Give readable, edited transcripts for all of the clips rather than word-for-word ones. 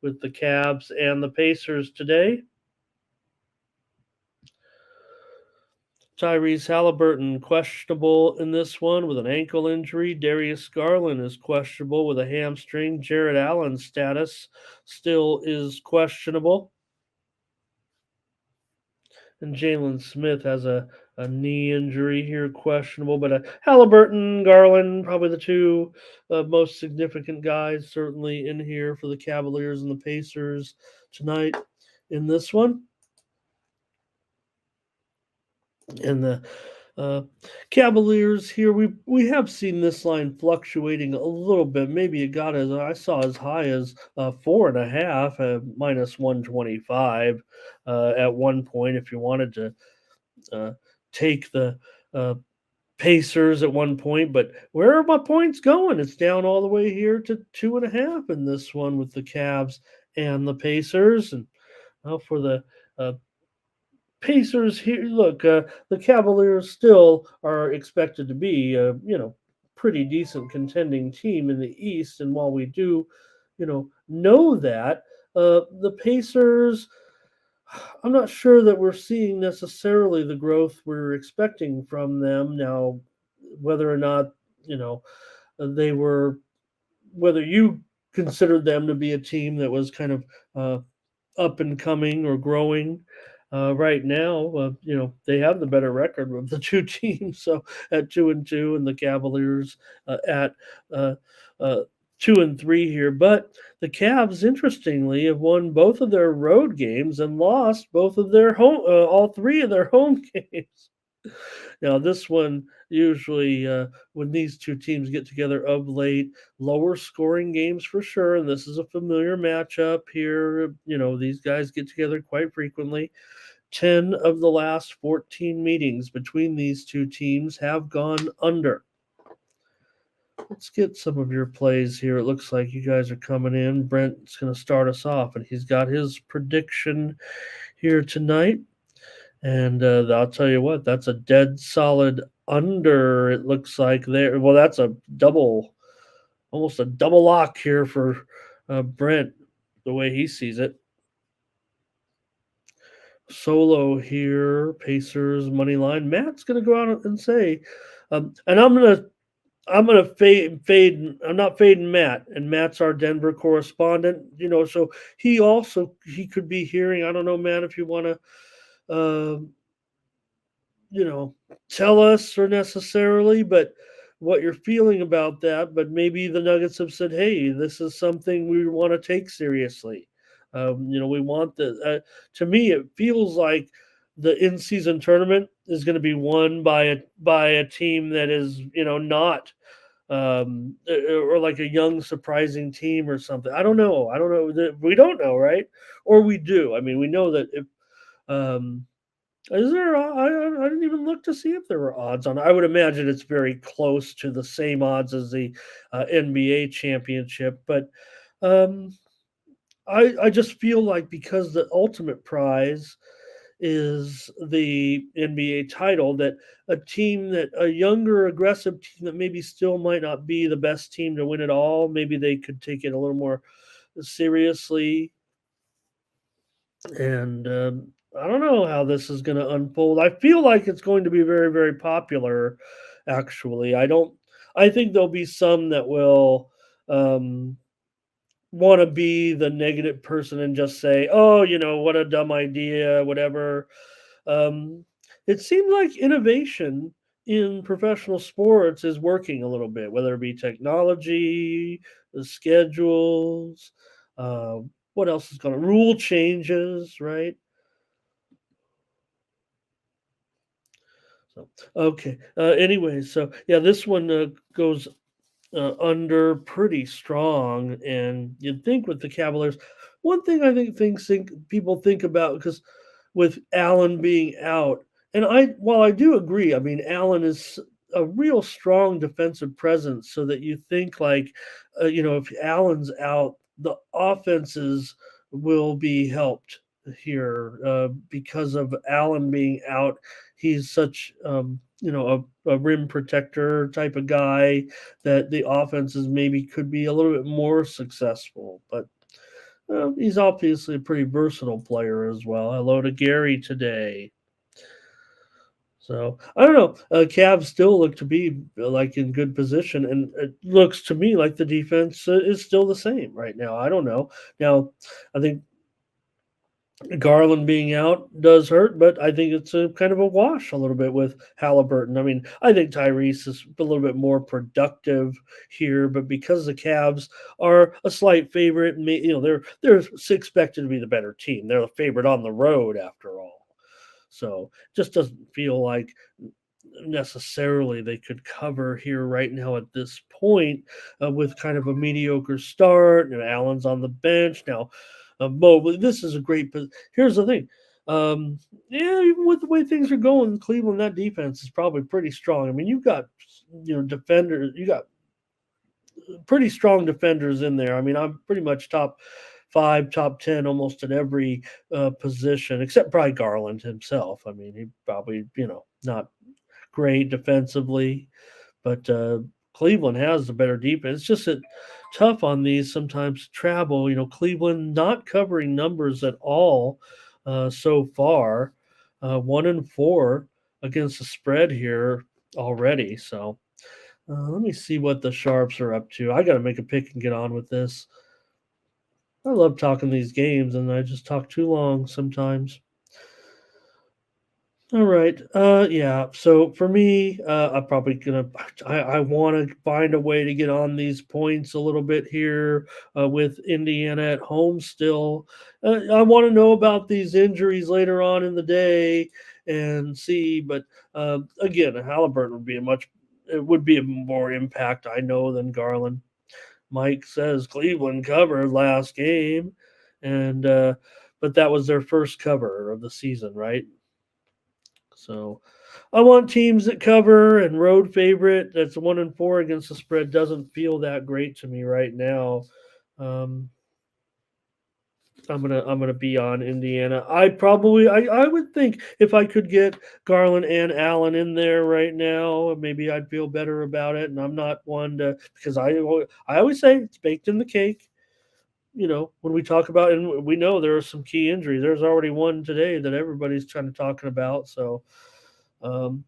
with the Cavs and the Pacers today. Tyrese Halliburton questionable in this one with an ankle injury. Darius Garland is questionable with a hamstring. Jared Allen's status still is questionable. And Jalen Smith has a knee injury here, questionable. But Halliburton, Garland, probably the two most significant guys, certainly in here for the Cavaliers and the Pacers tonight in this one. And the uh, Cavaliers here, we have seen this line fluctuating a little bit. Maybe it got as I saw as high as 4.5, minus 125 at one point. If you wanted to uh, take the uh, Pacers at one point, but where are my points going? It's down all the way here to 2.5 in this one with the Cavs and the Pacers. And for the uh, Pacers here, look, the Cavaliers still are expected to be, pretty decent contending team in the East. And while we do, know that, the Pacers, I'm not sure that we're seeing necessarily the growth we're expecting from them now. Whether or not they were, whether you considered them to be a team that was kind of up and coming or growing. Right now, they have the better record of the two teams. So at 2-2, and the Cavaliers at uh, uh, 2-3 here. But the Cavs, interestingly, have won both of their road games and lost both of their all three of their home games. Now, this one usually, when these two teams get together of late, lower scoring games for sure. And this is a familiar matchup here. These guys get together quite frequently. 10 of the last 14 meetings between these two teams have gone under. Let's get some of your plays here. It looks like you guys are coming in. Brent's going to start us off, and he's got his prediction here tonight. And I'll tell you what, that's a dead solid under. It looks like there. Well, that's a double, almost a double lock here for Brent, the way he sees it. Solo here, Pacers money line. Matt's gonna go out and say, and I'm gonna fade. I'm not fading Matt, and Matt's our Denver correspondent. So he could be hearing. I don't know, Matt, if you want to. You know, tell us or necessarily, but what you're feeling about that. But maybe the Nuggets have said, "Hey, this is something we want to take seriously." We want the. To me, it feels like the in-season tournament is going to be won by a team that is not or like a young surprising team or something. I don't know. We don't know, right? Or we do. I mean, we know that if is there? I didn't even look to see if there were odds on. I would imagine it's very close to the same odds as the NBA championship, but um, I just feel like because the ultimate prize is the NBA title, that a younger, aggressive team that maybe still might not be the best team to win it all, maybe they could take it a little more seriously. And I don't know how this is going to unfold. I feel like it's going to be very, very popular. Actually, I don't. I think there'll be some that will um, want to be the negative person and just say, "Oh, what a dumb idea," whatever. Um, it seemed like innovation in professional sports is working a little bit, whether it be technology, the schedules. What else is going to rule changes, right? So okay. Anyway, so yeah, this one goes under pretty strong, and you'd think with the Cavaliers, one thing I think people think about because with Allen being out, and while I do agree, I mean Allen is a real strong defensive presence, so that you think like, if Allen's out, the offenses will be helped here because of Allen being out. He's such a rim protector type of guy that the offenses maybe could be a little bit more successful. But Well, he's obviously a pretty versatile player as well. Hello to Gary today. So I don't know. Cavs still look to be like in good position, and it looks to me like the defense is still the same right now. I don't know. Now, I think Garland being out does hurt, but I think it's a kind of a wash a little bit with Halliburton. I mean, I think Tyrese is a little bit more productive here, but because the Cavs are a slight favorite, and they're expected to be the better team. They're a favorite on the road after all. So just doesn't feel like necessarily they could cover here right now at this point with kind of a mediocre start. And Allen's on the bench now. Mobley, this is a great. Here's the thing. Yeah, even with the way things are going, Cleveland, that defense is probably pretty strong. I mean, you've got defenders, you got pretty strong defenders in there. I mean, I'm pretty much top five, top 10 almost at every position, except probably Garland himself. I mean, he probably, not great defensively, but Cleveland has the better defense. It's just that tough on these sometimes to travel. Cleveland not covering numbers at all so far, 1-4 against the spread here already. So let me see what the Sharps are up to. I got to make a pick and get on with this. I love talking these games, and I just talk too long sometimes. All right. Yeah. So for me, I'm probably gonna. I want to find a way to get on these points a little bit here with Indiana at home. Still, I want to know about these injuries later on in the day and see. But again, Halliburton would be a much. It would be a more impact, I know, than Garland. Mike says Cleveland covered last game, and but that was their first cover of the season, right? So I want teams that cover, and road favorite that's 1-4 against the spread doesn't feel that great to me right now. Um, I'm gonna be on Indiana. I would think if I could get Garland and Allen in there right now, maybe I'd feel better about it. And I'm not one to, because I always say it's baked in the cake. When we talk about, and we know there are some key injuries. There's already one today that everybody's kind of talking about. So um,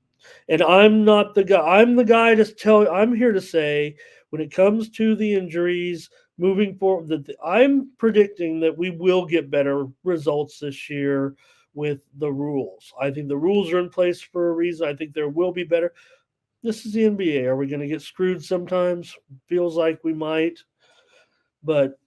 and I'm not the guy. I'm the guy to tell. I'm here to say when it comes to the injuries moving forward, that I'm predicting that we will get better results this year with the rules. I think the rules are in place for a reason. I think there will be better. This is the NBA. Are we going to get screwed sometimes? Feels like we might, but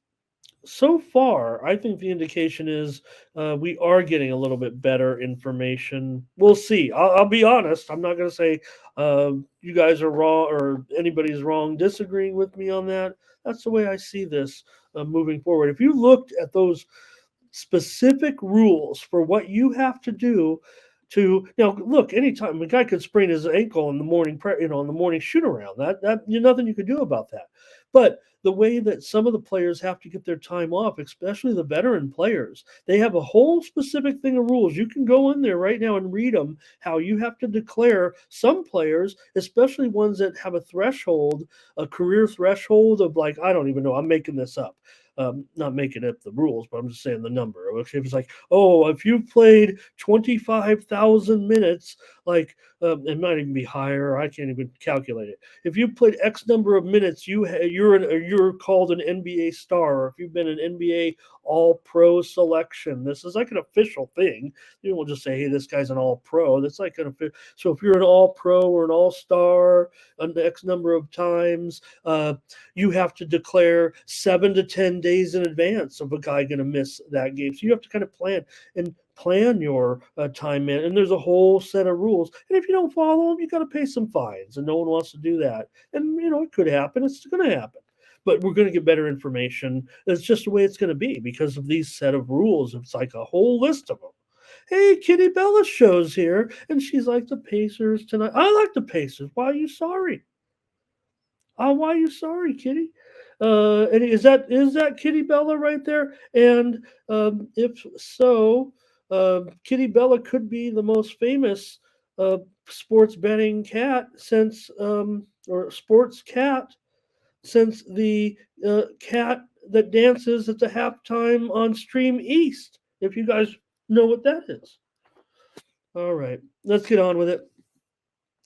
so far, I think the indication is we are getting a little bit better information. We'll see. I'll be honest. I'm not going to say you guys are wrong or anybody's wrong disagreeing with me on that. That's the way I see this moving forward. If you looked at those specific rules for what you have to do to now look anytime a guy could sprain his ankle in the morning in the morning shoot around that nothing you could do about that, but the way that some of the players have to get their time off, especially the veteran players, they have a whole specific thing of rules. You can go in there right now and read them, how you have to declare some players, especially ones that have a career threshold of, like, I don't even know, I'm making this up, not making up the rules, but I'm just saying the number. If it's like, oh, if you've played 25,000 minutes, like it might even be higher. I can't even calculate it. If you played X number of minutes, you're called an NBA star, or if you've been an NBA All Pro selection. This is like an official thing. You won't just say, hey, this guy's an All Pro. That's like an official. So if you're an All Pro or an All Star an X number of times, you have to declare 7 to 10 days in advance of a guy going to miss that game. So you have to kind of plan your time in, and there's a whole set of rules. And if you don't follow them, you got to pay some fines, and no one wants to do that. And it could happen. It's going to happen. But we're going to get better information. It's just the way it's going to be because of these set of rules. It's like a whole list of them. Hey, Kitty Bella shows here, and she's like the Pacers tonight. I like the Pacers. Why are you sorry? Why are you sorry, Kitty? And is that Kitty Bella right there? And if so, Kitty Bella could be the most famous uh, sports betting cat since or sports cat since the cat that dances at the halftime on Stream East. If you guys know what that is. All right, let's get on with it.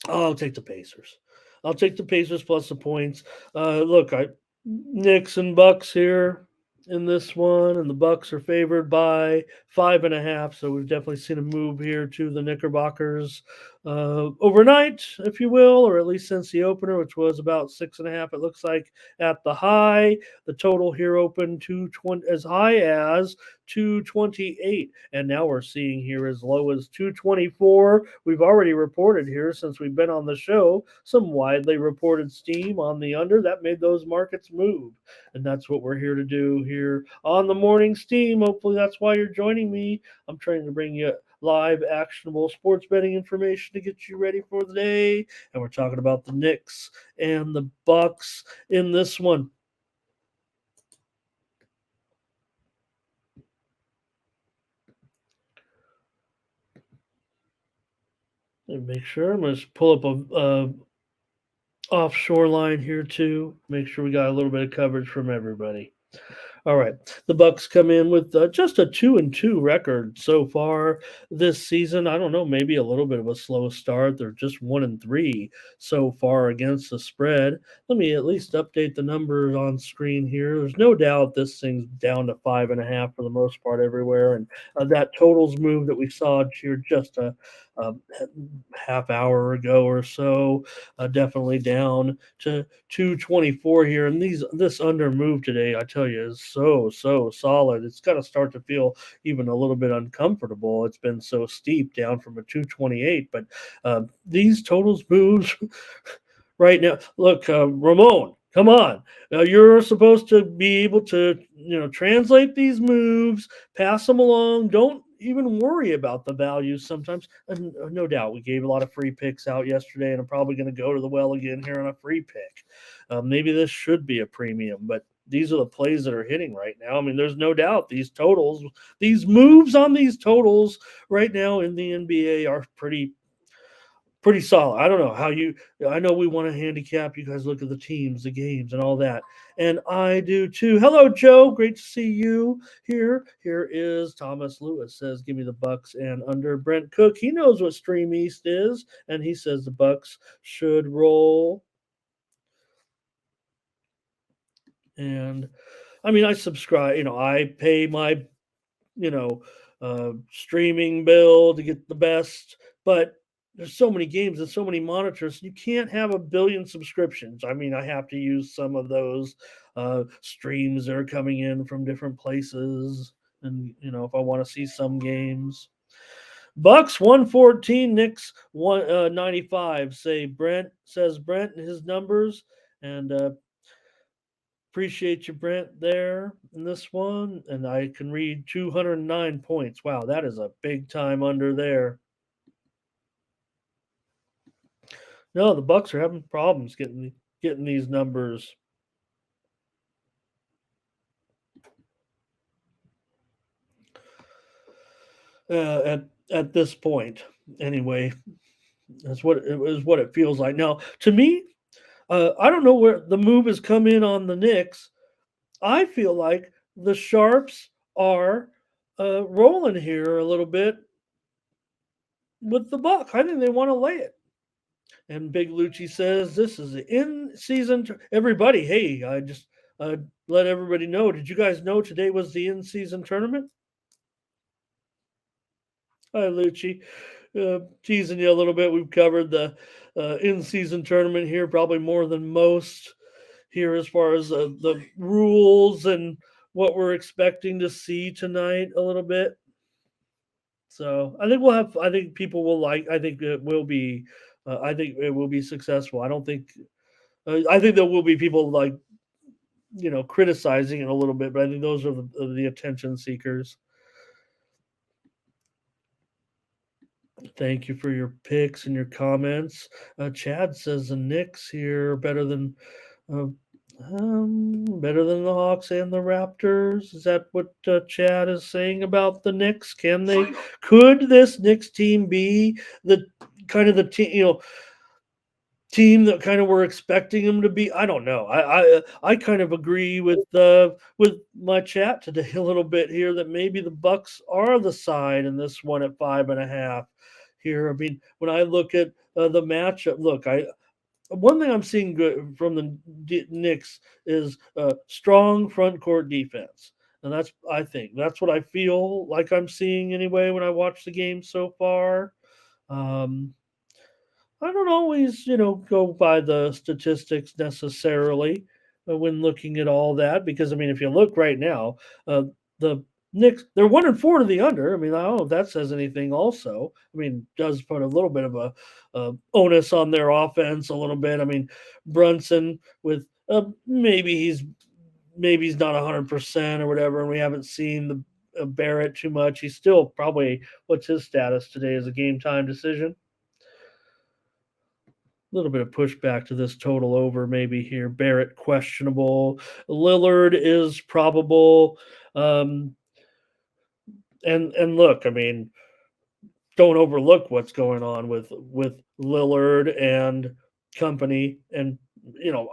I'll take the Pacers. I'll take the Pacers plus the points. Look, I Knicks and Bucks here in this one, and the Bucks are favored by 5.5. So we've definitely seen a move here to the Knickerbockers overnight, if you will, or at least since the opener, which was about 6.5. It looks like at the high, the total here opened 220 as high as 228, and now we're seeing here as low as 224. We've already reported here since we've been on the show some widely reported steam on the under that made those markets move, and that's what we're here to do here on the morning steam. Hopefully that's why you're joining me. I'm trying to bring you live actionable sports betting information to get you ready for the day, and we're talking about the Knicks and the Bucks in this one. And make sure I'm going to pull up a offshore line here too. Make sure we got a little bit of coverage from everybody. All right, the Bucks come in with just a 2-2 record so far this season. I don't know, maybe a little bit of a slow start. They're just 1-3 so far against the spread. Let me at least update the numbers on screen here. There's no doubt this thing's down to 5.5 for the most part everywhere, and that totals move that we saw here just a half hour ago or so, definitely down to 224 here. And this under move today, I tell you, is so solid. It's got to start to feel even a little bit uncomfortable. It's been so steep down from a 228, but these totals moves right now. Look, Ramon, come on. You're supposed to be able to, translate these moves, pass them along. Don't even worry about the values sometimes. And no doubt, we gave a lot of free picks out yesterday, and I'm probably going to go to the well again here on a free pick. Maybe this should be a premium, but these are the plays that are hitting right now. I mean, there's no doubt these totals, these moves on these totals right now in the NBA are pretty solid. I don't know how you. I know we want to handicap. You guys look at the teams, the games, and all that, and I do too. Hello, Joe. Great to see you here. Here is Thomas Lewis says, "Give me the Bucks and under." Brent Cook, he knows what Stream East is, and he says the Bucks should roll. And I mean, I subscribe. I pay my streaming bill to get the best, but there's so many games and so many monitors. You can't have a billion subscriptions. I mean, I have to use some of those streams that are coming in from different places. And, if I want to see some games. Bucks 114, Knicks 195. Says Brent and his numbers. And appreciate you, Brent, there in this one. And I can read 209 points. Wow, that is a big time under there. No, the Bucks are having problems getting these numbers. At this point, anyway, that's what it feels like. Now, to me, I don't know where the move has come in on the Knicks. I feel like the Sharps are rolling here a little bit with the Buck. I think they want to lay it. And Big Lucci says this is the in-season. Everybody, hey, I just let everybody know. Did you guys know today was the in-season tournament? Hi, Lucci. Teasing you a little bit. We've covered the in-season tournament here, probably more than most here as far as the rules and what we're expecting to see tonight a little bit. So I think I think people will like. I think it will be. I think it will be successful. I don't think. I think there will be people like, criticizing it a little bit, but I think those are the attention seekers. Thank you for your picks and your comments. Chad says the Knicks here are uh, better than the Hawks and the Raptors. Is that what Chad is saying about the Knicks? Could this Knicks team be the kind of the team? team that kind of we're expecting them to be. I don't know. I kind of agree with my chat today a little bit here that maybe the Bucks are the side in this one at 5.5 here. I mean, when I look at the matchup, look, I one thing I'm seeing good from the Knicks is strong front court defense. And that's, I think, that's what I feel like I'm seeing anyway when I watch the game so far. Um, I don't always, go by the statistics necessarily when looking at all that because I mean, if you look right now, the Knicks they're 1-4 to the under. I mean, I don't know if that says anything. Also, I mean, does put a little bit of a onus on their offense a little bit. I mean, Brunson with maybe he's not 100% or whatever, and we haven't seen the Barrett too much. He's still probably what's his status today as a game time decision. Little bit of pushback to this total over maybe here. Barrett questionable. Lillard is probable. Um, and look, I mean, don't overlook what's going on with Lillard and company. And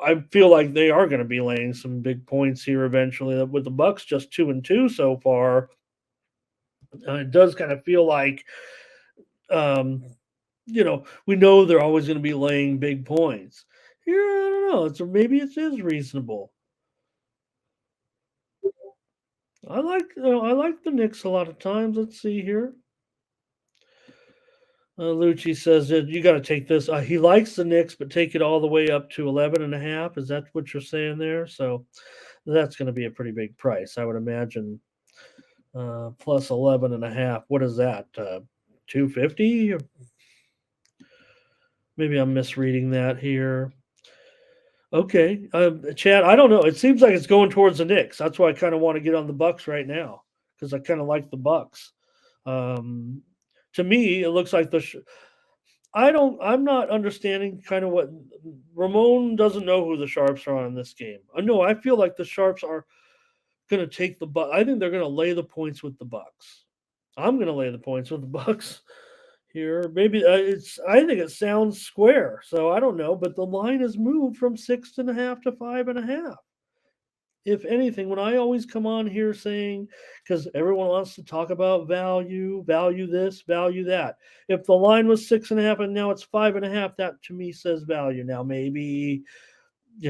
I feel like they are going to be laying some big points here eventually. With the Bucks just 2-2 so far, it does kind of feel like um, we know they're always going to be laying big points. Here, I don't know. Maybe it is reasonable. I like the Knicks a lot of times. Let's see here. Lucci says that you got to take this. He likes the Knicks, but take it all the way up to 11.5. Is that what you're saying there? So that's going to be a pretty big price, I would imagine. Plus 11.5. What is that? 250? Maybe I'm misreading that here. Okay, Chad. I don't know. It seems like it's going towards the Knicks. That's why I kind of want to get on the Bucks right now because I kind of like the Bucks. Um, to me, it looks like I don't. I'm not understanding kind of what Ramon doesn't know who the Sharps are in this game. I know. I feel like the Sharps are going to take the Bucks. I think they're going to lay the points with the Bucks. I'm going to lay the points with the Bucks here. Maybe it's. I think it sounds square. So I don't know, but the line has moved from 6.5 to 5.5. If anything, when I always come on here saying, because everyone wants to talk about value, value this, value that. If the line was 6.5 and now it's 5.5, that to me says value. Now you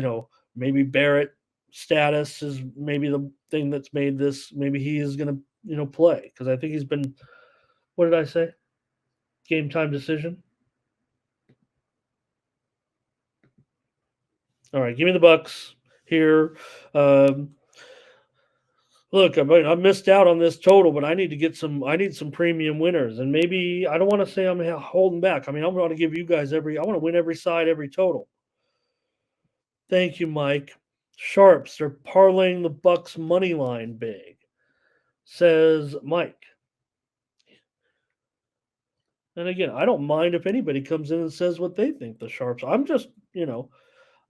know, maybe Barrett status is maybe the thing that's made this. Maybe he is going to, play because I think he's been. What did I say? Game time decision. All right, give me the Bucks here. Um, Look, I mean, I missed out on this total, but I need to get some. I need some premium winners, and maybe I don't want to say I'm holding back. I mean, I want to give you guys every. I want to win every side, every total. Thank you, Mike. Sharps, they're parlaying the Bucks money line big, says Mike. And again, I don't mind if anybody comes in and says what they think the Sharps. I'm just,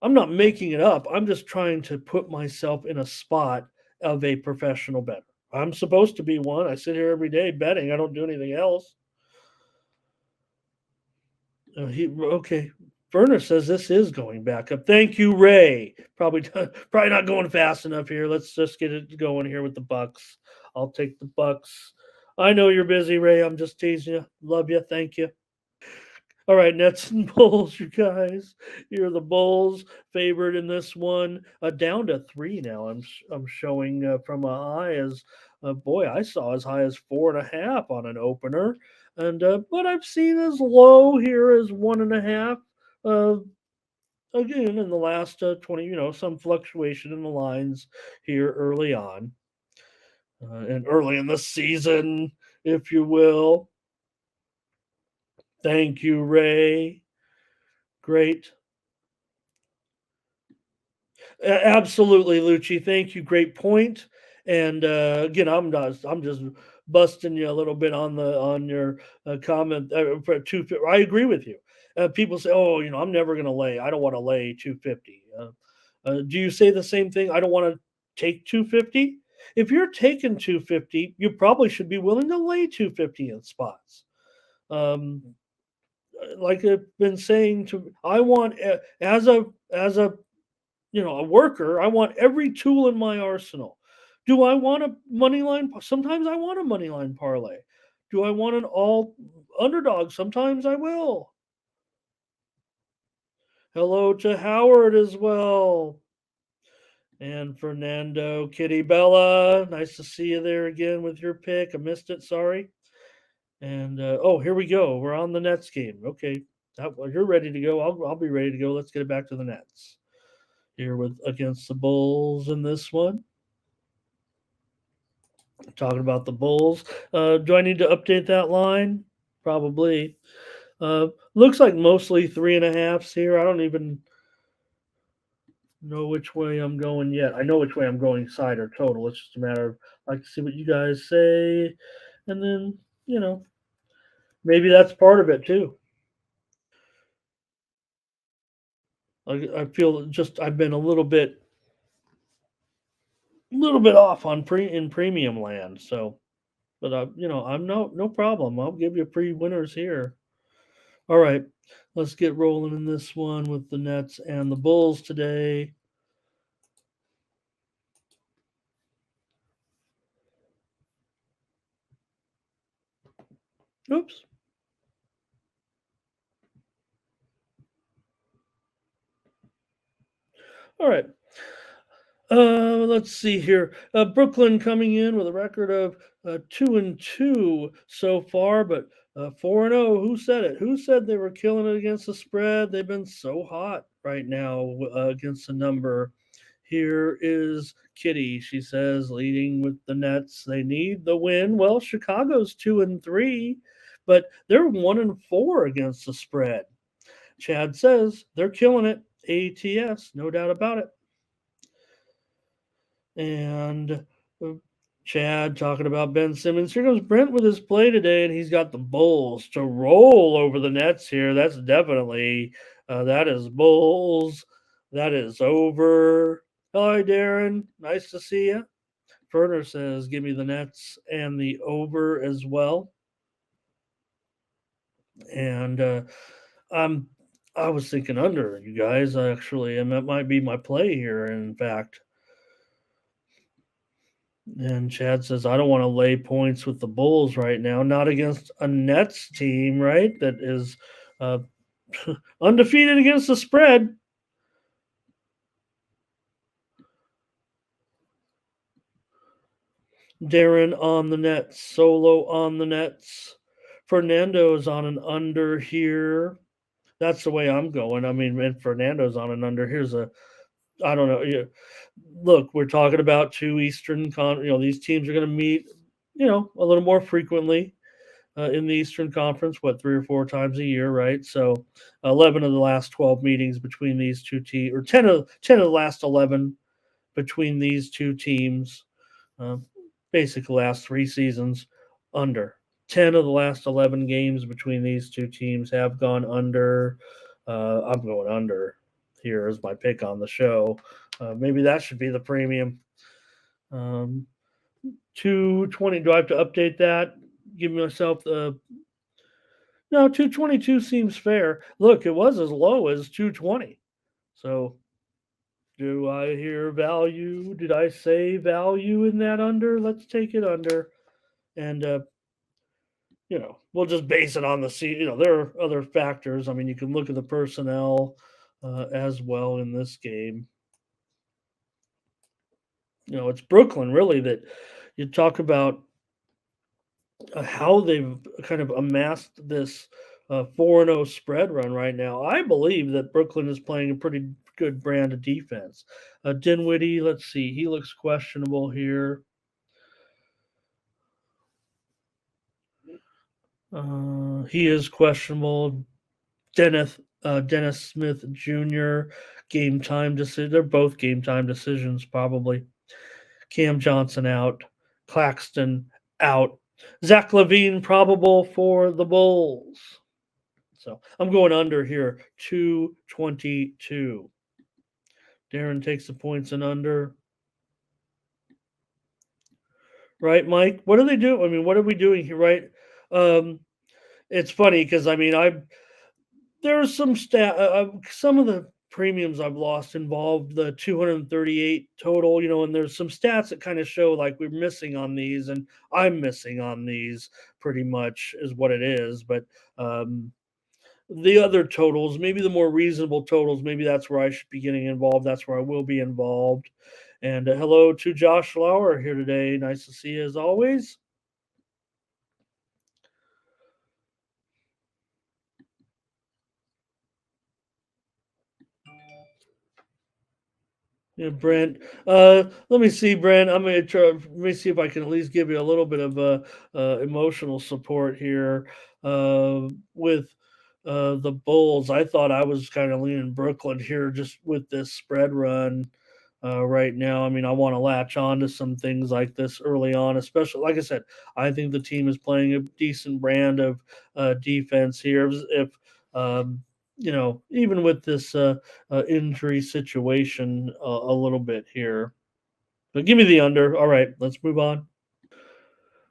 I'm not making it up. I'm just trying to put myself in a spot of a professional bettor. I'm supposed to be one. I sit here every day betting. I don't do anything else. Okay. Werner says this is going back up. Thank you, Ray. Probably not going fast enough here. Let's just get it going here with the Bucks. I'll take the Bucks. I know you're busy, Ray. I'm just teasing you. Love you. Thank you. All right, Nets and Bulls, you guys. You're the Bulls favored in this one. Down to 3 now. I'm showing from a high as boy, I saw as high as 4.5 on an opener, and but I've seen as low here as 1.5. Uh, Again, in the last 20, some fluctuation in the lines here early on and early in the season, if you will. Thank you, Ray. Great. Absolutely, Lucci. Thank you. Great point. And again, I'm just busting you a little bit on your comment for two. I agree with you. People say, "Oh, I'm never going to lay. I don't want to lay 250." Do you say the same thing? I don't want to take 250. If you're taking 250, you probably should be willing to lay 250 in spots. Um, like I've been saying to, I want as a a worker, I want every tool in my arsenal. Do I want a money line? Sometimes I want a money line parlay. Do I want an all underdog? Sometimes I will. Hello to Howard as well. And Fernando, Kitty Bella, nice to see you there again with your pick. I missed it, sorry. And oh, here we go. We're on the Nets game. Okay, well, you're ready to go. I'll be ready to go. Let's get it back to the Nets here with against the Bulls in this one. Talking about the Bulls. Do I need to update that line? Probably. Looks like mostly 3.5s here. I don't even know which way I'm going yet. I know which way I'm going, side or total. It's just a matter of I like to see what you guys say, and then maybe that's part of it too. I feel just I've been a little bit off on premium land. So, but I'm no problem. I'll give you pre-winners here. All right, let's get rolling in this one with the Nets and the Bulls today. Oops. All right. Let's see here. Brooklyn coming in with a record of 2-2 so far, but 4-0. Who said it? Who said they were killing it against the spread? They've been so hot right now against the number. Here is Kitty. She says, leading with the Nets. They need the win. Well, Chicago's 2-3, but they're 1-4 against the spread. Chad says they're killing it. ATS, no doubt about it. And Chad talking about Ben Simmons. Here goes Brent with his play today, and he's got the Bulls to roll over the Nets here. That's definitely that is Bulls. That is over. Hi, Darren. Nice to see you. Ferner says, "Give me the Nets and the over as well." And I'm I was thinking under, you guys, actually, and that might be my play here. In fact, and Chad says, I don't want to lay points with the Bulls right now, not against a Nets team, right? That is uh, undefeated against the spread. Darren on the Nets, Solo on the Nets. Fernando's on an under here. That's the way I'm going. I mean, and Fernando's on an under. I don't know. Look, we're talking about two these teams are going to meet, a little more frequently in the Eastern Conference, 3 or 4 times a year, right? So 11 of the last 12 meetings between these two teams, or 10 of the last 11 between these two teams, uh, basically last 3 seasons, under. 10 of the last 11 games between these two teams have gone under. I'm going under here as my pick on the show. Maybe that should be the premium. 220. Do I have to update that? Give myself the No, 222 seems fair. Look, it was as low as 220. So, do I hear value? Did I say value in that under? Let's take it under. And, we'll just base it on the there are other factors. I mean, you can look at the personnel as well in this game. It's Brooklyn really that you talk about how they've kind of amassed this 4-0 spread run right now. I believe that Brooklyn is playing a pretty good brand of defense. Dinwiddie, let's see, he looks questionable here. He is questionable. Dennis Smith Jr. Game time decision. They're both game time decisions probably. Cam Johnson out. Claxton out. Zach LaVine probable for the Bulls. So I'm going under here, 222. Darren takes the points and under. Right, Mike? What do they do? I mean, what are we doing here, right? Um, it's funny because I mean, there's some of the premiums I've lost involved the 238 total, and there's some stats that kind of show like we're missing on these, and I'm missing on these pretty much is what it is. But um, the other totals, maybe the more reasonable totals, maybe that's where I should be getting involved. That's where I will be involved. And hello to Josh Lauer here today. Nice to see you as always. Yeah, Brent. Let me see, Brent. I'm gonna try. Let me see if I can at least give you a little bit of emotional support here. With the Bulls, I thought I was kind of leaning Brooklyn here, just with this spread run. Right now, I mean, I want to latch on to some things like this early on, especially like I said, I think the team is playing a decent brand of defense here. If even with this injury situation a little bit here. But give me the under. All right, let's move on.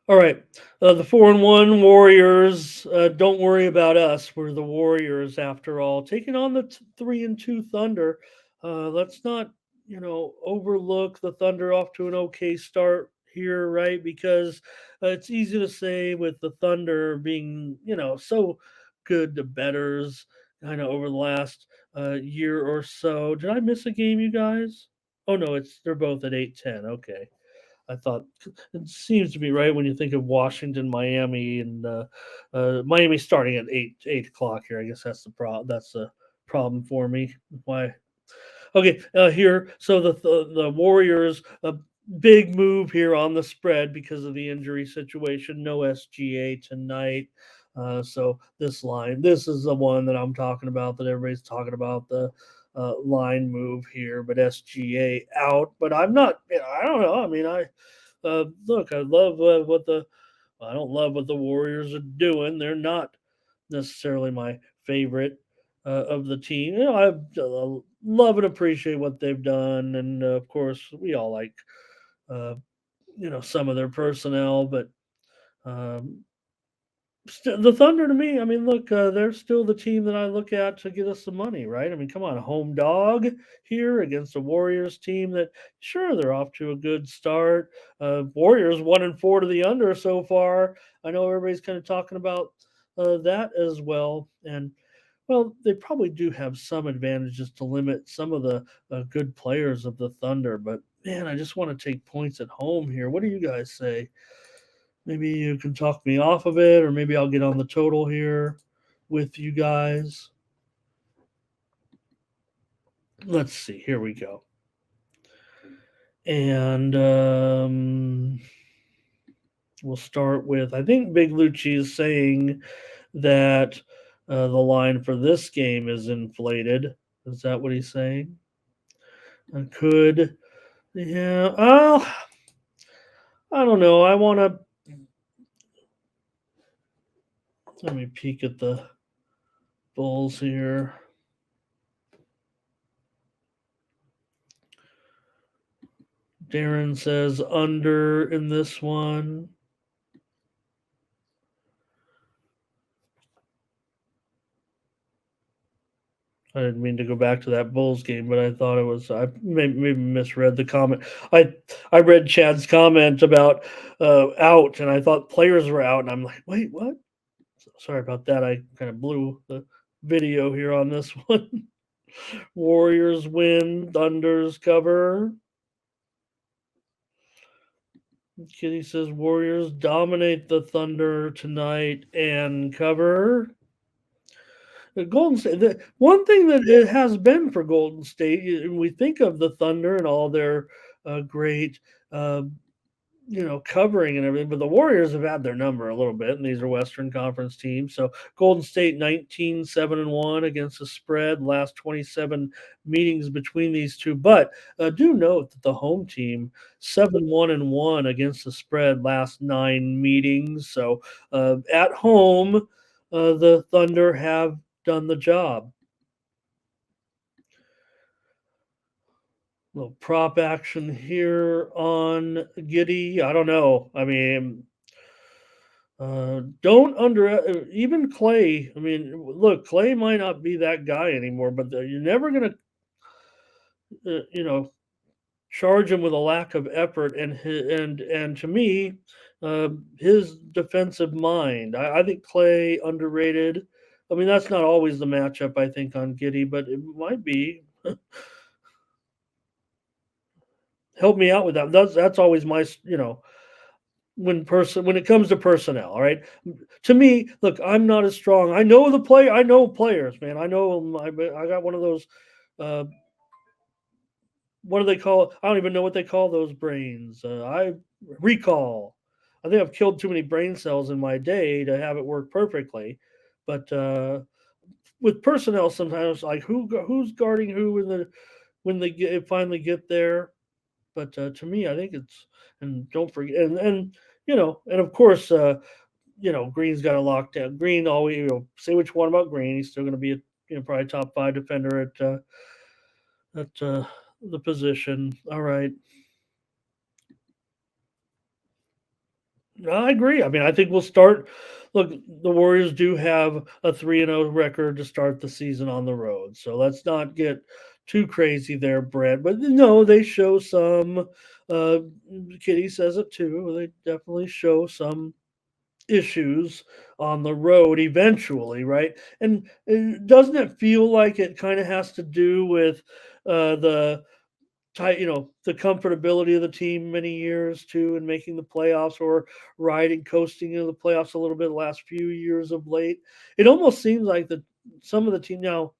All right, the 4-1 Warriors. Don't worry about us. We're the Warriors after all. Taking on the 3-2 Thunder. Let's not, overlook the Thunder off to an okay start here, right? Because it's easy to say with the Thunder being, so good to betters, kind of over the last year or so. Did I miss a game, you guys? Oh no, they're both at 8-10. Okay. I thought it seems to be right when you think of Washington, Miami, and Miami starting at 8 o'clock here. I guess that's the problem. That's the problem for me. Why? Okay, here. So the Warriors a big move here on the spread because of the injury situation. No SGA tonight. So this is the one that I'm talking about. That everybody's talking about the line move here, but SGA out. But I'm not. I don't know. I mean, look. I love what the. I don't love what the Warriors are doing. They're not necessarily my favorite of the team. I love and appreciate what they've done, and of course, we all like uh, some of their personnel, but um, the Thunder to me, I mean, look, they're still the team that I look at to get us some money, right? I mean, come on, home dog here against a Warriors team that, sure, they're off to a good start. Warriors 1-4 to the under so far. I know everybody's kind of talking about that as well, and well, they probably do have some advantages to limit some of the good players of the Thunder, but man, I just want to take points at home here. What do you guys say? Maybe you can talk me off of it, or maybe I'll get on the total here with you guys. Let's see. Here we go. And we'll start with I think Big Lucci is saying that the line for this game is inflated. Is that what he's saying? Could Yeah. I don't know. I want to let me peek at the Bulls here. Darren says under in this one. I didn't mean to go back to that Bulls game, but I thought it was I maybe misread the comment. I read Chad's comment about out, and I thought players were out, and I'm like, wait, what? So, sorry about that. I kind of blew the video here on this one. Warriors win, Thunders cover. Kitty says Warriors dominate the Thunder tonight and cover. Golden State. One thing that it has been for Golden State, we think of the Thunder and all their great, uh, covering and everything, but the Warriors have had their number a little bit, and these are Western Conference teams. So Golden State 19-7-1 against the spread, last 27 meetings between these two. But do note that the home team 7-1-1 against the spread, last 9 meetings. So at home, the Thunder have done the job. Little prop action here on Giddy. I don't know. I mean, Don't even Clay. I mean, look, Clay might not be that guy anymore, but you're never gonna, you know, charge him with a lack of effort and to me, his defensive mind. I think Clay underrated. I mean, that's not always the matchup I think on Giddy, but it might be. Help me out with that. That's always my when it comes to personnel. All right, to me, look, I'm not as strong. I know the play. I know players, man. I know 'em. I got one of those. Uh, what do they call? I don't even know what they call those brains. I recall. I think I've killed too many brain cells in my day to have it work perfectly. But with personnel, sometimes like who's guarding who when they finally get there. But to me, I think it's and don't forget and and of course Green's got a lockdown. Green always say what you want about Green, he's still going to be a probably top five defender at the position. All right. I agree. I mean, I think we'll start. Look, the Warriors do have a 3-0 record to start the season on the road, so let's not get too crazy there, Brett. But no, they show some. Uh, Kitty says it too. They definitely show some issues on the road eventually, right? And doesn't it feel like it kind of has to do with the tight, the comfortability of the team many years too, and making the playoffs or riding, coasting into the playoffs a little bit the last few years of late. It almost seems like some of the team now.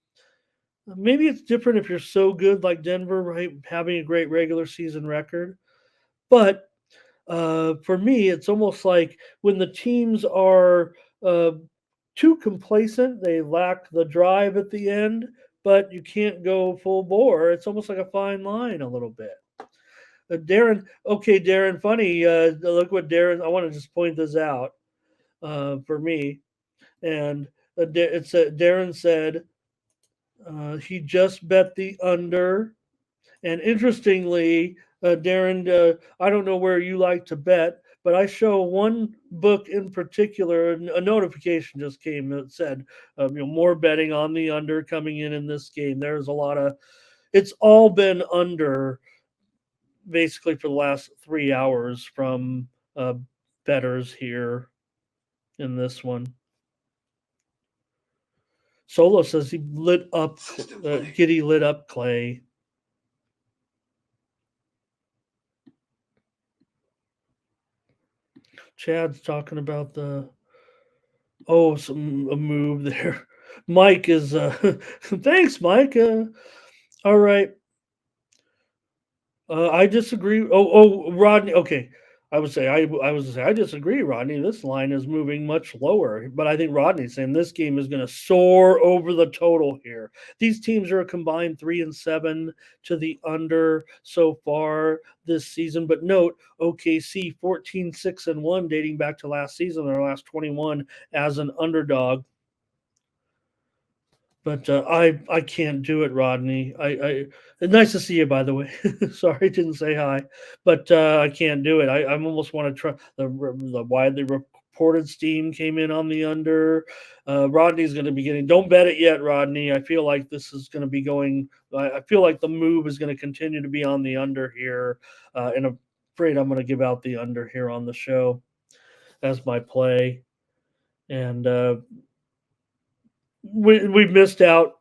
Maybe it's different if you're so good like Denver, right? Having a great regular season record, but for me, it's almost like when the teams are uh, too complacent, they lack the drive at the end, but you can't go full bore. It's almost like a fine line a little bit. Darren, okay, Darren, funny. Look what Darren. I want to just point this out for me, and Darren said he just bet the under. And interestingly, Darren, I don't know where you like to bet, but I show one book in particular. A notification just came that said, more betting on the under coming in this game. There's a lot of. It's all been under basically for the last 3 hours from uh, betters here in this one. Solo says he lit up. Giddy lit up Clay. Chad's talking about a move there. Mike is thanks, Mike. All right. I disagree. Rodney. Okay, I was say I disagree, Rodney. This line is moving much lower, but I think Rodney's saying this game is going to soar over the total here. These teams are a combined 3-7 to the under so far this season. But note, OKC 14-6-1 dating back to last season, their last 21 as an underdog. But I can't do it, Rodney. Nice to see you, by the way. Sorry, didn't say hi, but I can't do it. I almost want to try the widely reported steam came in on the under. Rodney's going to be getting. Don't bet it yet, Rodney. I feel like this is going to be going. I feel like the move is going to continue to be on the under here, and I'm afraid I'm going to give out the under here on the show as my play. And we've missed out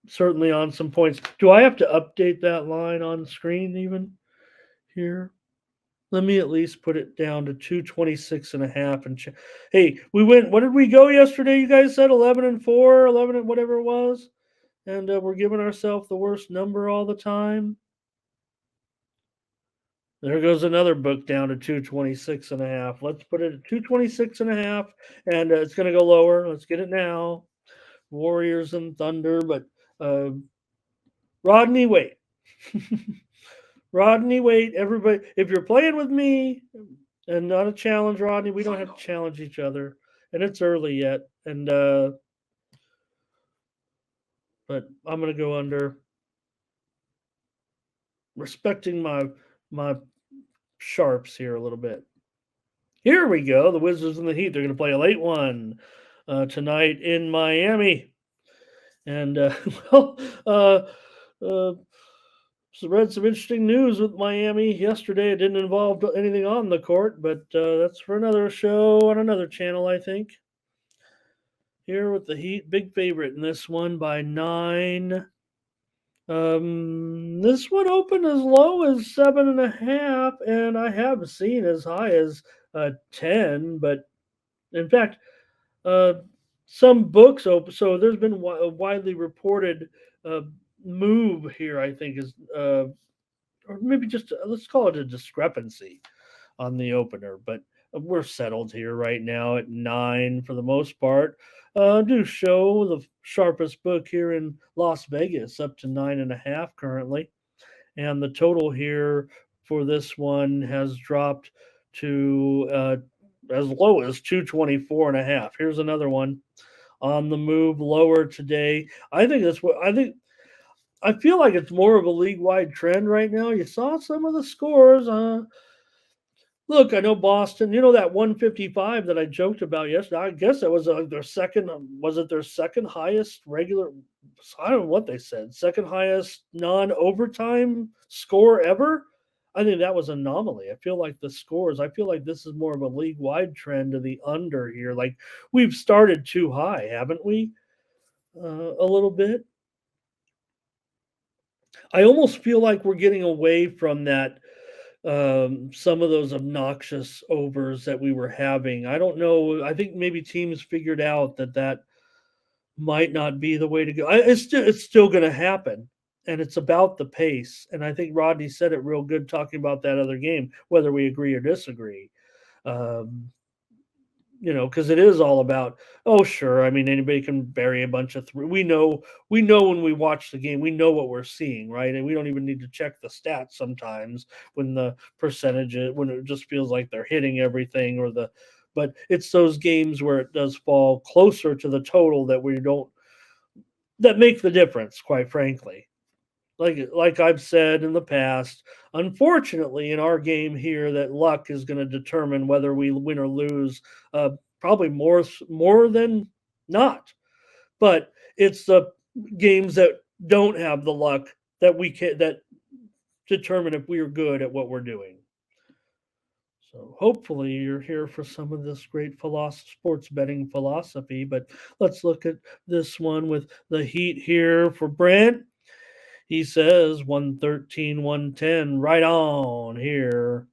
certainly on some points. Do I have to update that line on screen even here? Let me at least put it down to 226 and a half. Hey, we went, what did we go yesterday? You guys said 11 and 4, 11 and whatever it was. And we're giving ourselves the worst number all the time. There goes another book down to 226 and a half. Let's put it at 226 and a half, and it's going to go lower. Let's get it now. Warriors and Thunder, but uh, Rodney, wait. Rodney, wait, everybody. If you're playing with me and not a challenge, Rodney, we don't have to challenge each other. And it's early yet. And but I'm gonna go under respecting my sharps here a little bit. Here we go. The Wizards and the Heat. They're going to play a late one tonight in Miami. And well, uh, uh, so read some interesting news with Miami yesterday. It didn't involve anything on the court, but that's for another show on another channel, I think. Here with the Heat, big favorite in this one by 9. This one opened as low as 7.5, and I have seen as high as 10. But in fact, uh, some books open. So there's been a widely reported uh, move here. I think is, or maybe just let's call it a discrepancy on the opener. But we're settled here right now at 9 for the most part. Do show the sharpest book here in Las Vegas up to 9.5 currently, and the total here for this one has dropped to as low as 224.5. Here's another one on the move lower today. I think that's what I think. I feel like it's more of a league wide trend right now. You saw some of the scores. Look, I know Boston. You know that 155 that I joked about yesterday. I guess it was their second. Was it their second highest regular? I don't know what they said. Second highest non-overtime score ever. I think that was an anomaly. I feel like the scores. I feel like this is more of a league-wide trend to the under here. Like we've started too high, haven't we? A little bit. I almost feel like we're getting away from that some of those obnoxious overs that we were having. I don't know. I think maybe teams figured out that that might not be the way to go. It's still going to happen, and it's about the pace. And I think Rodney said it real good talking about that other game, whether we agree or disagree. Um, because it is all about, oh, sure. I mean, anybody can bury a bunch of three. We know when we watch the game, we know what we're seeing, right? And we don't even need to check the stats sometimes when the percentages, when it just feels like they're hitting everything but it's those games where it does fall closer to the total that make the difference, quite frankly. Like I've said in the past, unfortunately, in our game here, that luck is going to determine whether we win or lose. Uh, Probably more than not, but it's the games that don't have the luck that determine if we are good at what we're doing. So hopefully you're here for some of this great sports betting philosophy. But let's look at this one with the Heat here for Brent. He says 113, 110, right on here.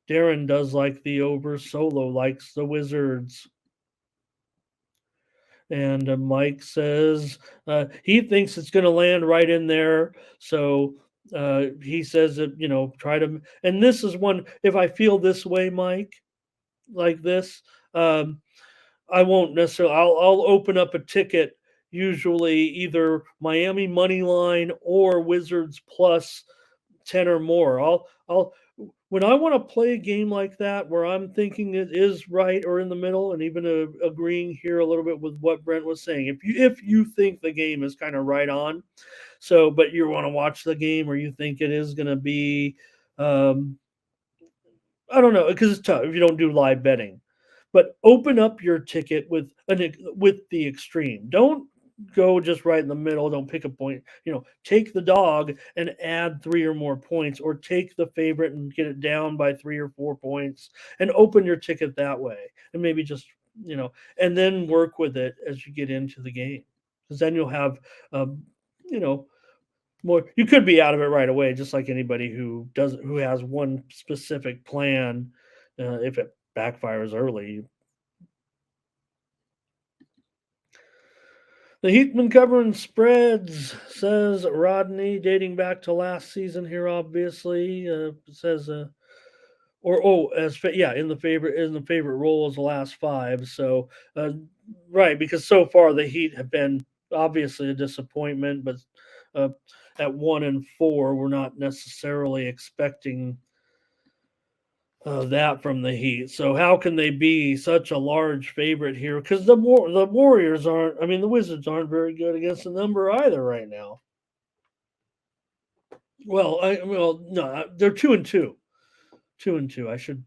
Darren does like the over. Solo likes the Wizards. And Mike says he thinks it's going to land right in there. So he says that, try to. And this is one, if I feel this way, Mike, like this, um, I won't necessarily, I'll open up a ticket, usually either Miami money line or Wizards plus 10 or more. I'll when I want to play a game like that where I'm thinking it is right or in the middle, and even agreeing here a little bit with what Brent was saying. If you think the game is kind of right on, so but you want to watch the game or you think it is going to be, um, I don't know, because it's tough if you don't do live betting. But open up your ticket with the extreme. Don't go just right in the middle. Don't pick a point. Take the dog and add 3 or more points, or take the favorite and get it down by 3 or 4 points, and open your ticket that way. And maybe just and then work with it as you get into the game, because then you'll have um, you know more. You could be out of it right away, just like anybody who has one specific plan. If it backfires early, the Heat been covering spreads, says Rodney, dating back to last season here. Obviously, says or as yeah, in the favorite role as the last five. So right, because so far the Heat have been obviously a disappointment, but uh, at 1-4, we're not necessarily expecting that from the Heat. So how can they be such a large favorite here? Because the Warriors aren't. I mean, the Wizards aren't very good against the number either right now. Well, no, they're 2-2, 2-2. I should.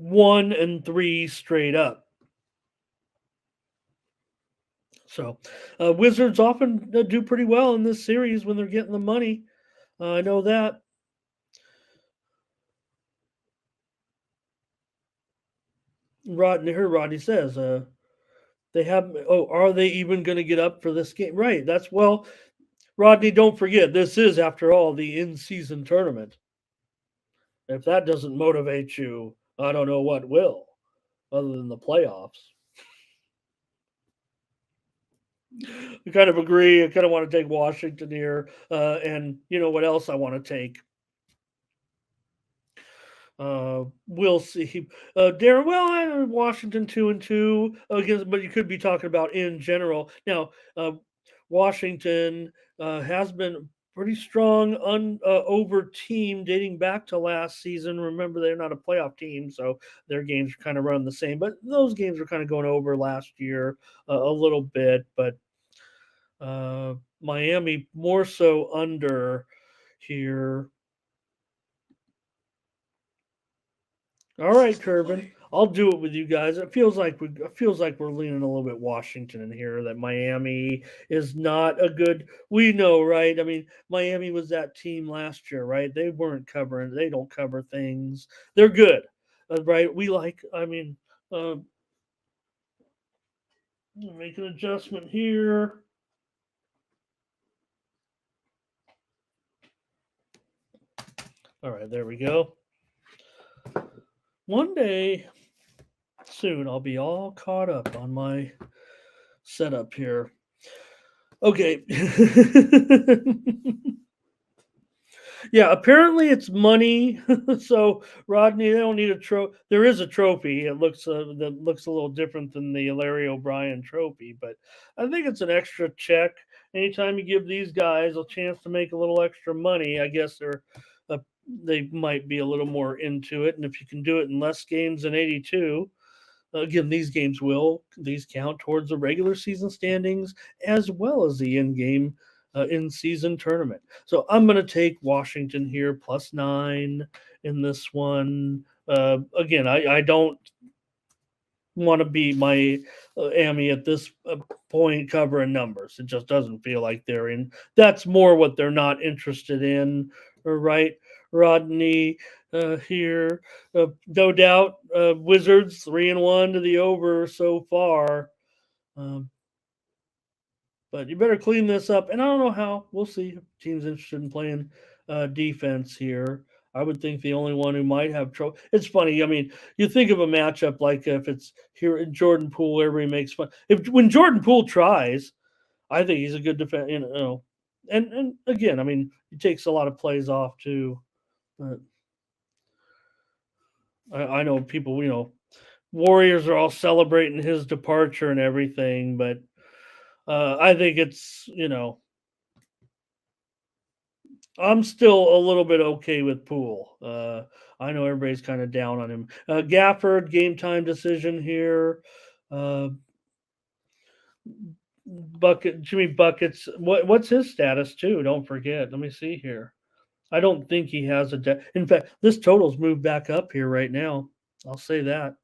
1-3 straight up. So, Wizards often do pretty well in this series when they're getting the money. I know that. Rodney says, they have. Oh, are they even going to get up for this game? Right. That's well, Rodney. Don't forget, this is after all the in-season tournament. If that doesn't motivate you, I don't know what will, other than the playoffs. I kind of agree. I kind of want to take Washington here, and you know what else I want to take. We'll see. Darren, well, I know Washington 2-2 against, but you could be talking about in general. Now, Washington has been pretty strong over team dating back to last season. Remember, they're not a playoff team, so their games kind of run the same. But those games were kind of going over last year a little bit. But Miami more so under here. All right, Turbin. I'll do it with you guys. It feels like we're leaning a little bit Washington in here. That Miami is not a good. We know, right? I mean, Miami was that team last year, right? They weren't covering. They don't cover things. They're good, right? We like. I mean, uh, make an adjustment here. All right, there we go. One day soon, I'll be all caught up on my setup here. Okay. Yeah, apparently it's money. So Rodney, they don't need a trophy. There is a trophy. It looks that looks a little different than the Larry O'Brien trophy, but I think it's an extra check. Anytime you give these guys a chance to make a little extra money, I guess uh, they might be a little more into it. And if you can do it in less games than 82, again, these count towards the regular season standings as well as the in-game in-season tournament. So I'm going to take Washington here +9 in this one. Again, I don't want to be my Amy at this point covering numbers. It just doesn't feel like they're in. That's more what they're not interested in, right? Rodney here, no doubt. Wizards 3-1 to the over so far. Um, but you better clean this up. And I don't know how. We'll see if teams interested in playing defense here. I would think the only one who might have trouble. It's funny. I mean, you think of a matchup like if it's here in Jordan Poole, everybody makes fun. If when Jordan Poole tries, I think he's a good defense. You know, and again, I mean, he takes a lot of plays off too. But I know people. You know, Warriors are all celebrating his departure and everything, but I think it's I'm still a little bit okay with Poole. I know everybody's kind of down on him. Gafford, game time decision here. Uh, Jimmy Buckets. What's his status too? Don't forget. Let me see here. I don't think he has a. In fact, this total's moved back up here right now. I'll say that.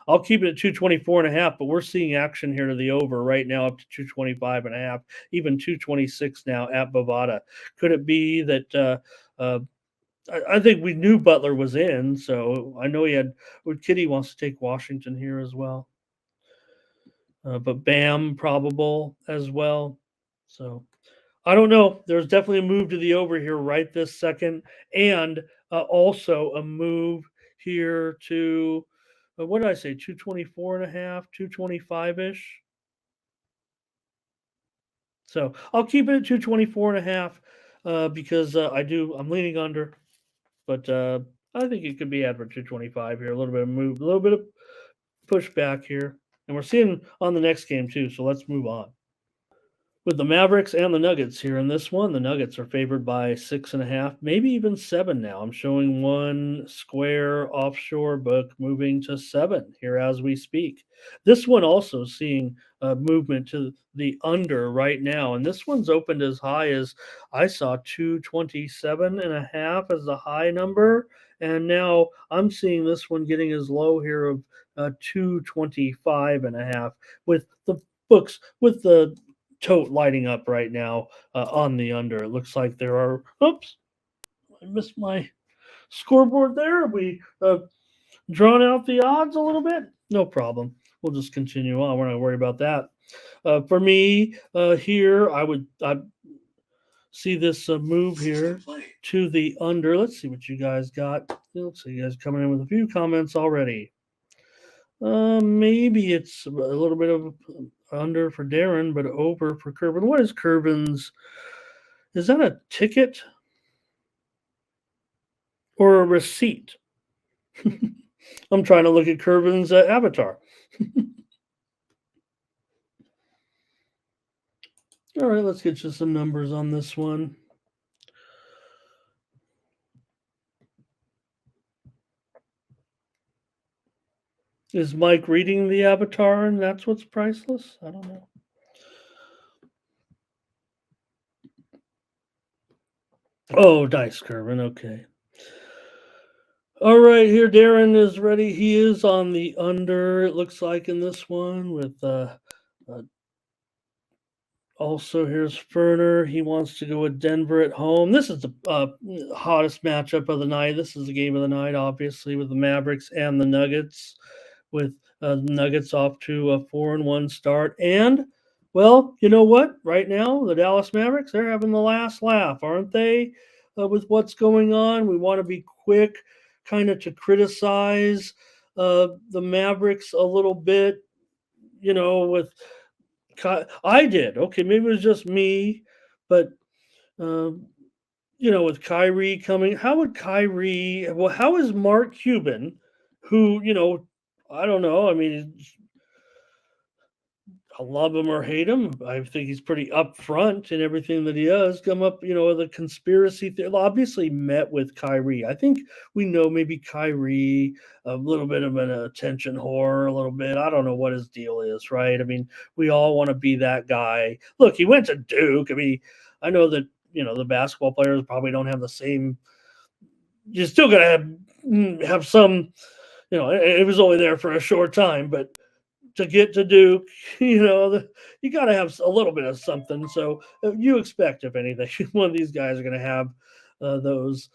I'll keep it at 224.5, but we're seeing action here to the over right now up to 225.5, even 226 now at Bovada. Could it be that I think we knew Butler was in, so I know he had. Kitty wants to take Washington here as well, but Bam probable as well. So I don't know. There's definitely a move to the over here right this second, and also a move here to what did I say? 224.5, 225 ish. So I'll keep it at 224.5 because I'm leaning under, but I think it could be at for 225 here. A little bit of move, a little bit of pushback here, and we're seeing on the next game too. So let's move on. With the Mavericks and the Nuggets here in this one, the Nuggets are favored by 6.5, maybe even 7 now. I'm showing one square offshore book moving to 7 here as we speak. This one also seeing movement to the under right now, and this one's opened as high as I saw 227.5 as the high number, and now I'm seeing this one getting as low here of 225 and a half with the books with the tote lighting up right now on the under. It looks like there are. Oops, I missed my scoreboard there. We drawn out the odds a little bit. No problem. We'll just continue on. We're not worried about that. For me, here, I see this move here to the under. Let's see what you guys got. Let's see you guys coming in with a few comments already. Maybe it's a little bit of under for Darren, but over for Curvin. What is Curvin's? Is that a ticket or a receipt? I'm trying to look at Curvin's avatar. All right, let's get you some numbers on this one. Is Mike reading the avatar and that's what's priceless? I don't know. Oh, dice Curvin. Okay. All right, here Darren is ready. He is on the under. It looks like in this one with uh also here's Ferner. He wants to go with Denver at home. This is the hottest matchup of the night. This is the game of the night, obviously, with the Mavericks and the Nuggets. With Nuggets off to a 4-1 start, and well, you know what? Right now, the Dallas Mavericks they're having the last laugh, aren't they? With what's going on, we want to be quick, kind of to criticize the Mavericks a little bit. With I did. Okay, maybe it was just me, but um, with Kyrie coming, how would Kyrie? Well, how is Mark Cuban, who I don't know. I mean, I love him or hate him. I think he's pretty upfront in everything that he does. Come up, with a conspiracy theory. Obviously, met with Kyrie. I think we know maybe Kyrie a little bit of an attention whore, a little bit. I don't know what his deal is, right? I mean, we all want to be that guy. Look, he went to Duke. I mean, I know that the basketball players probably don't have the same. You still got to have some. It was only there for a short time, but to get to Duke, you got to have a little bit of something. So you expect, if anything, one of these guys are going to have those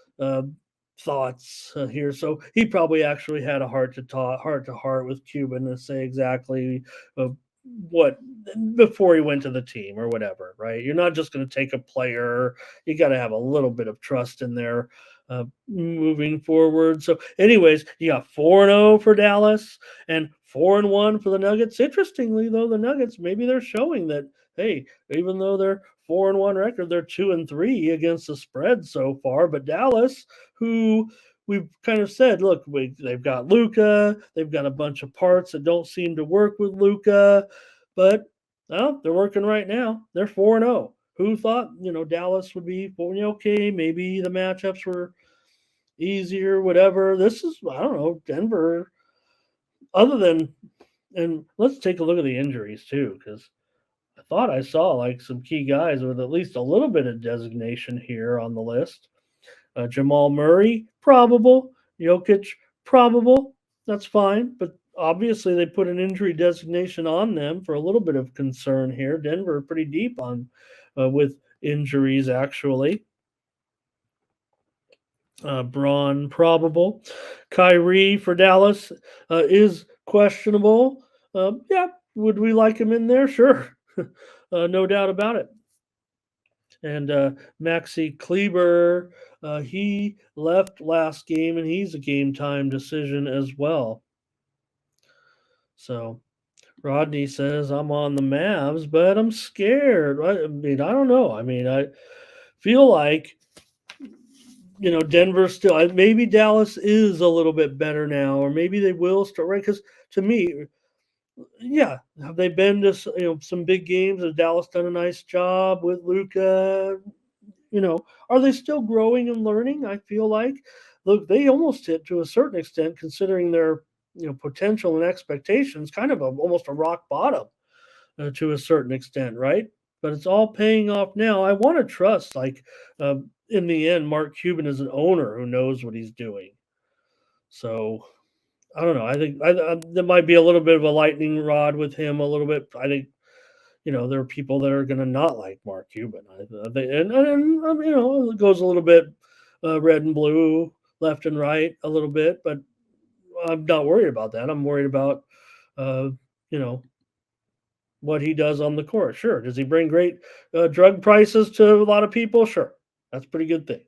thoughts here. So he probably actually had a heart to heart with Cuban to say exactly what before he went to the team or whatever, right? You're not just going to take a player. You got to have a little bit of trust in there. Moving forward. So, anyways, you got 4-0 for Dallas and 4-1 for the Nuggets. Interestingly, though, the Nuggets maybe they're showing that hey, even though they're 4-1 record, they're 2-3 against the spread so far. But Dallas, who we've kind of said, look, they've got Luca, they've got a bunch of parts that don't seem to work with Luca, but well, they're working right now. They're 4-0. Who thought Dallas would be okay? Maybe the matchups were easier, whatever. This is I don't know Denver. Other than and let's take a look at the injuries too, because I thought I saw like some key guys with at least a little bit of designation here on the list. Jamal Murray, probable. Jokic, probable. That's fine, but obviously they put an injury designation on them for a little bit of concern here. Denver pretty deep on with injuries actually. Braun probable. Kyrie for Dallas is questionable. Yeah, would we like him in there? Sure, no doubt about it. And Maxi Kleber, he left last game, and he's a game time decision as well. So Rodney says I'm on the Mavs, but I'm scared. I mean, I don't know. I mean, I feel like Denver still maybe Dallas is a little bit better now, or maybe they will start right because to me, yeah, have they been to some big games? Has Dallas done a nice job with Luca? Are they still growing and learning? I feel like look, they almost hit to a certain extent, considering their potential and expectations, kind of almost a rock bottom to a certain extent, right? But it's all paying off now. I want to trust, like, in the end, Mark Cuban is an owner who knows what he's doing. So I don't know. I think there might be a little bit of a lightning rod with him a little bit. I think there are people that are going to not like Mark Cuban. It goes a little bit red and blue, left and right, a little bit, but I'm not worried about that. I'm worried about uh, you know what he does on the court. Sure, does he bring great drug prices to a lot of people? Sure, that's a pretty good thing.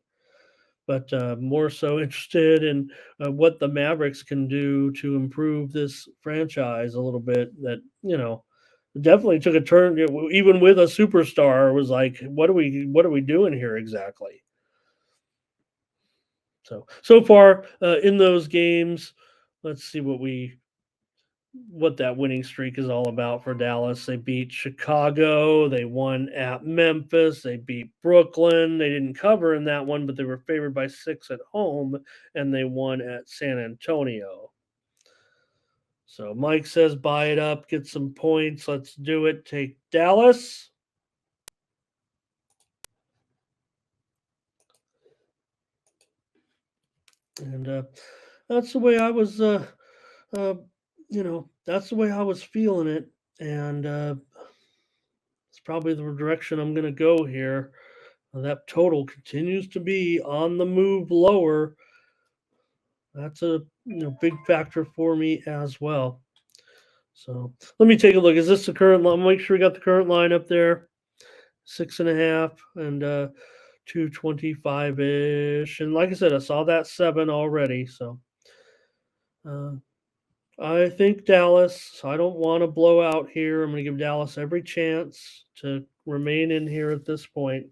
But more so interested in what the Mavericks can do to improve this franchise a little bit. That definitely took a turn. Even with a superstar, was like, what are we doing here exactly? So far in those games, let's see what that winning streak is all about for Dallas. They beat Chicago. They won at Memphis. They beat Brooklyn. They didn't cover in that one, but they were favored by 6 at home, and they won at San Antonio. So Mike says, buy it up, get some points. Let's do it. Take Dallas. And that's the way I was, uh, that's the way I was feeling it. And it's probably the direction I'm going to go here. That total continues to be on the move lower. That's a big factor for me as well. So let me take a look. Is this the current line? Make sure we got the current line up there. 6.5 and 225 ish. And like I said, I saw that 7 already. So uh, I think Dallas. So I don't want to blow out here. I'm going to give Dallas every chance to remain in here at this point.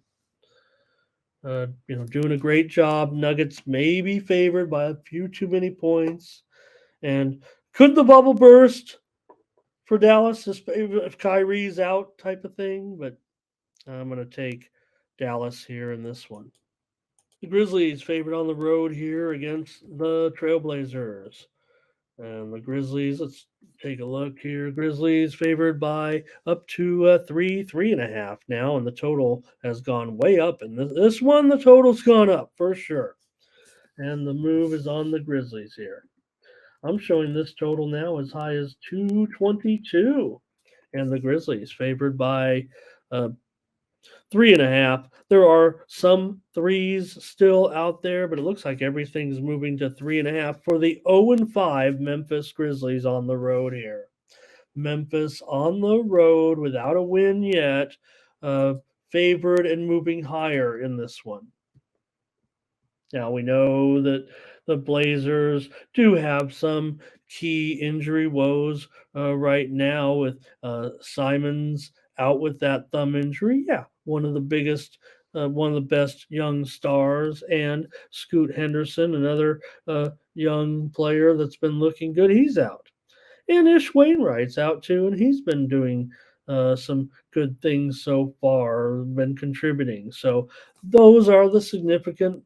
Doing a great job. Nuggets may be favored by a few too many points. And could the bubble burst for Dallas if Kyrie's out type of thing? But I'm going to take Dallas here in this one. The Grizzlies favored on the road here against the Trailblazers. And the Grizzlies, let's take a look here. Grizzlies favored by up to 3.5 now, and the total has gone way up. And this one, the total's gone up for sure. And the move is on the Grizzlies here. I'm showing this total now as high as 222, and the Grizzlies favored by 3.5. There are some threes still out there, but it looks like everything's moving to 3.5 for the 0-5 Memphis Grizzlies on the road here. Memphis on the road without a win yet, favored and moving higher in this one. Now we know that the Blazers do have some key injury woes right now with Simons out with that thumb injury. Yeah, one of the best young stars, and Scoot Henderson, another young player that's been looking good. He's out, and Ish Wainwright's out too, and he's been doing some good things so far, been contributing. So those are the significant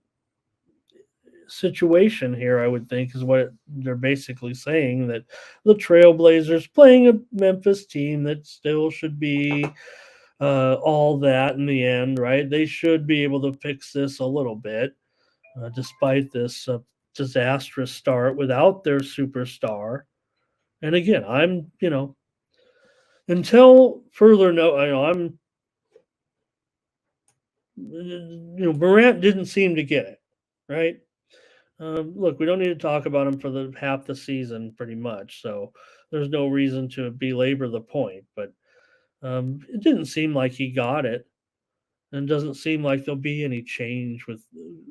situation here, I would think, is what they're basically saying, that the Trailblazers playing a Memphis team that still should be all that in the end, right? They should be able to fix this a little bit, despite this disastrous start without their superstar. And again, until further no, I'm, Morant didn't seem to get it, right? Look, we don't need to talk about him for the half the season, pretty much. So there's no reason to belabor the point. But it didn't seem like he got it, and doesn't seem like there'll be any change with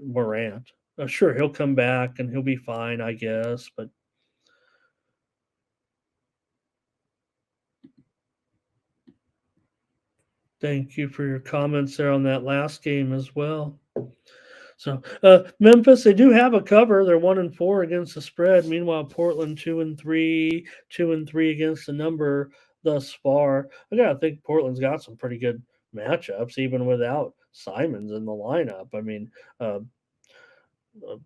Morant. Sure, he'll come back and he'll be fine, I guess. But thank you for your comments there on that last game as well. So Memphis, they do have a cover. They're 1-4 against the spread. Meanwhile, Portland 2-3, 2-3 against the number thus far. I gotta think Portland's got some pretty good matchups, even without Simons in the lineup. I mean, uh,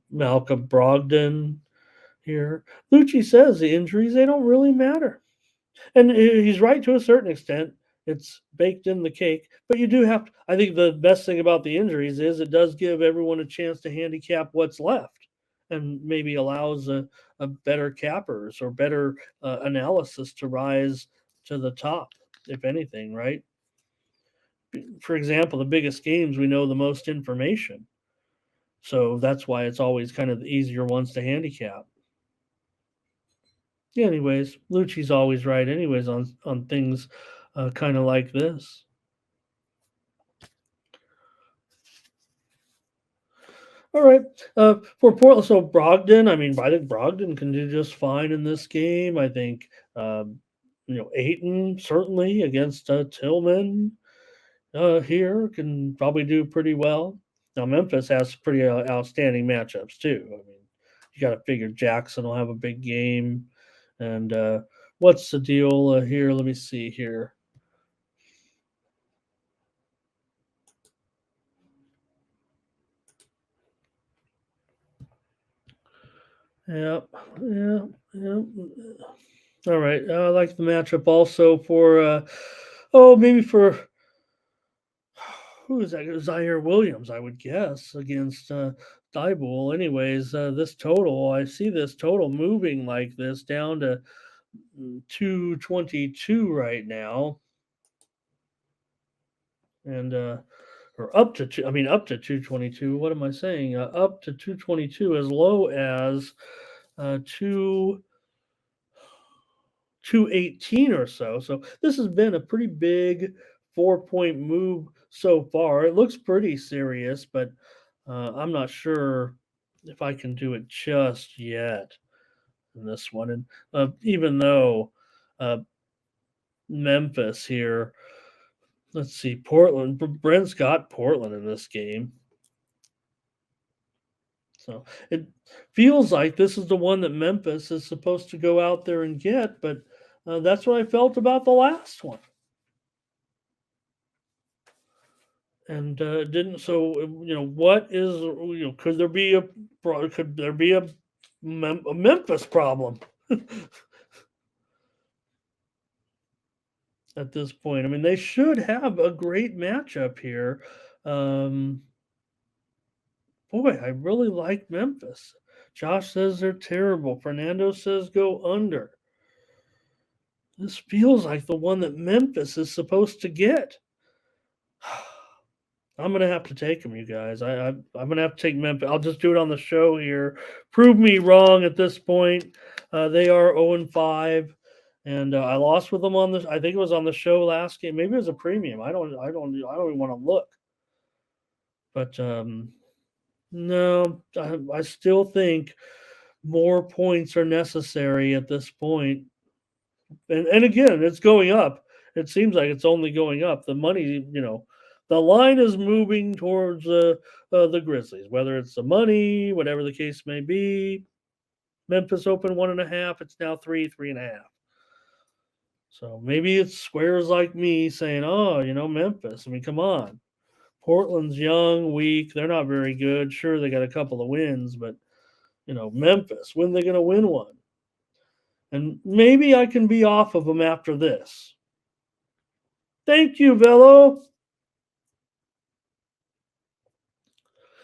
Malcolm Brogdon here. Lucci says the injuries, they don't really matter, and he's right to a certain extent. It's baked in the cake, but you do have to, I think the best thing about the injuries is it does give everyone a chance to handicap what's left and maybe allows a better cappers or better analysis to rise to the top, if anything, right? For example, the biggest games we know the most information. So that's why it's always kind of the easier ones to handicap. Yeah, anyways, Lucci's always right, anyways, on things kind of like this. All right, for Portland, so Brogdon. I mean, I think Brogdon can do just fine in this game. I think Aiton certainly against Tillman here can probably do pretty well. Now Memphis has pretty outstanding matchups too. I mean, you got to figure Jackson will have a big game, and what's the deal here? Let me see here. Yeah, yeah, yeah. All right. I like the matchup also for maybe for who is that? Zaire Williams, I would guess, against Thibault. Anyways, this total, I see this total moving like this down to 222 right now, and or up to two. I mean, up to 222. What am I saying? Up to 222, as low as two 218 or so. So this has been a pretty big 4 point move so far. It looks pretty serious, but I'm not sure if I can do it just yet in this one. And even though uh, Memphis here, let's see, Portland, Brent's got Portland in this game. So it feels like this is the one that Memphis is supposed to go out there and get, but that's what I felt about the last one. And didn't so what is could there be could there be a Memphis problem at this point? I mean, they should have a great matchup here. Um, Boy, I really like Memphis. Josh says they're terrible. Fernando says go under. This feels like the one that Memphis is supposed to get. I'm gonna have to take them, you guys. I'm gonna have to take Memphis. I'll just do it on the show here. Prove me wrong at this point. They are 0-5, and I lost with them on this. I think it was on the show last game. Maybe it was a premium. I don't even want to look. But no, I still think more points are necessary at this point. And again, it's going up. It seems like it's only going up. The money, the line is moving towards the Grizzlies, whether it's the money, whatever the case may be. Memphis opened 1.5. It's now 3.5. So maybe it's squares like me saying, oh, Memphis. I mean, come on. Portland's young, weak. They're not very good. Sure, they got a couple of wins, but, Memphis, when are they going to win one? And maybe I can be off of them after this. Thank you, Velo.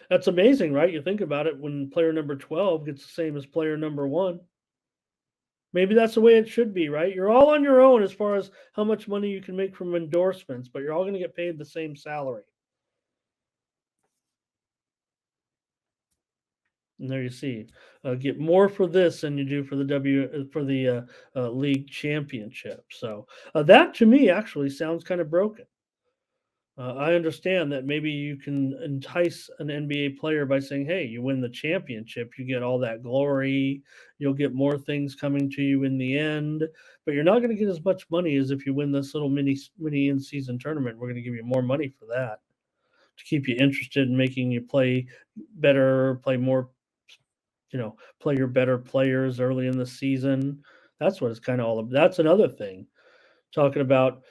That's amazing, right? You think about it when player number 12 gets the same as player number 1. Maybe that's the way it should be, right? You're all on your own as far as how much money you can make from endorsements, but you're all going to get paid the same salary. And there you see, get more for this than you do for the league championship. So that to me actually sounds kind of broken. I understand that maybe you can entice an NBA player by saying, "Hey, you win the championship, you get all that glory, you'll get more things coming to you in the end, but you're not going to get as much money as if you win this little mini in-season tournament. We're going to give you more money for that to keep you interested in making you play better, play more, play your better players early in the season." That's what it's kind of all about. That's another thing talking about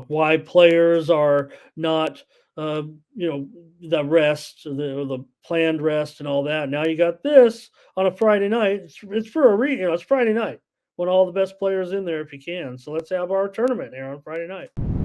why players are not the rest the planned rest and all that. Now you got this on a Friday night. It's for a it's Friday night when all the best players in there if you can. So let's have our tournament here on Friday night.